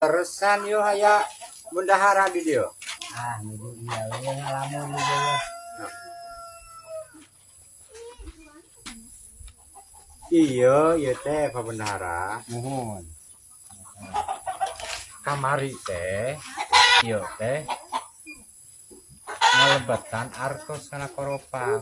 Terusan yo haya bendahara di dia. Ah, nuju iya we ngalamun nuju we. Iya, iya teh Pak Bendahara. Nuhun. Kamari teh. Iya teh. Ngalebetan artos kana koropak.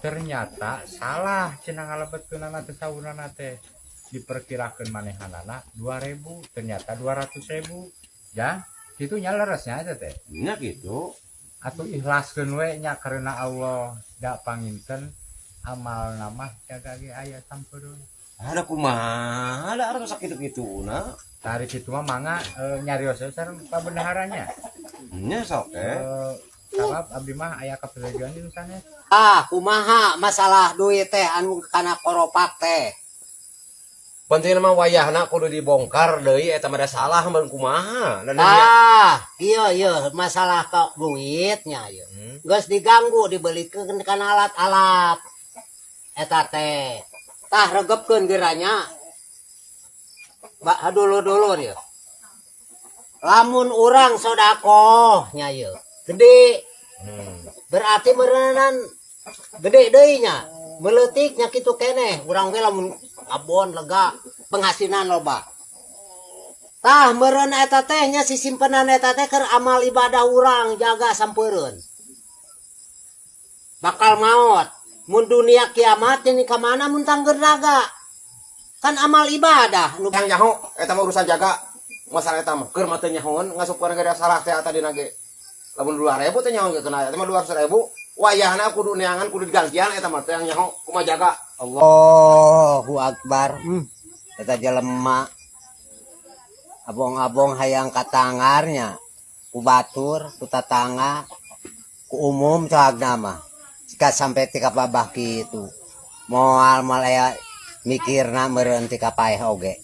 Ternyata salah cenah ngalebetkeunana teh sawunana teh. Diperkirakeun manehanana 2000, ternyata 200.000. Ya, kitu nya leresnya eta teh. Nya gitu. Atuh ikhlaskeun we nya karena Allah da panginten amal nama jaga ge aya sampeureun. Ada kumaha, ada arep sakitu-kituna. Tari kitu mah mangga nyarios sareng Pak Bendaharanya. Nya sok teh. Sabab abdi mah aya kaperejuan di sana. Ah, kumaha masalah duit teh anu kana koropak teh. Penting mah wayahna kudu dibongkar deui eta mah salah mun kumaha. Ah, iya masalah kok duitnya ieu. Geus diganggu dibelikeun kana alat-alat. Eta teh. Tah regepkeun geranya. Dulu ieu. Lamun urang sodaqoh nya ieu. Gede. Berarti meureunan gede deui nya. Meleutiknya kitu keneh. Urang ge lamun abon lega penghasilan loba. Tah meureun eta teh nya sisimpenan eta teh keur amal ibadah urang jaga sampeureun. Bakal maot. Mun dunia kiamat ini ka mana mun tanggeun raga. Kan amal ibadah nu Yang nyaho eta mah urusan jaga. Masalah eta mah keur mah teu nyahoan ngasup gara salah teh eta dina ge. Lamun 2000 teh nyaho ge kena eta mah 200.000. Wayahna kudu neangan kudu digantian eta mah teh yang nyaho kumaha jaga. Allahu Akbar. Eta jelema abong-abong hayang katangarnya ku batur ku tatangga ku umum cagna mah jika sampai tika babah kitu moal malaya mikirna meureun tika paeh oge.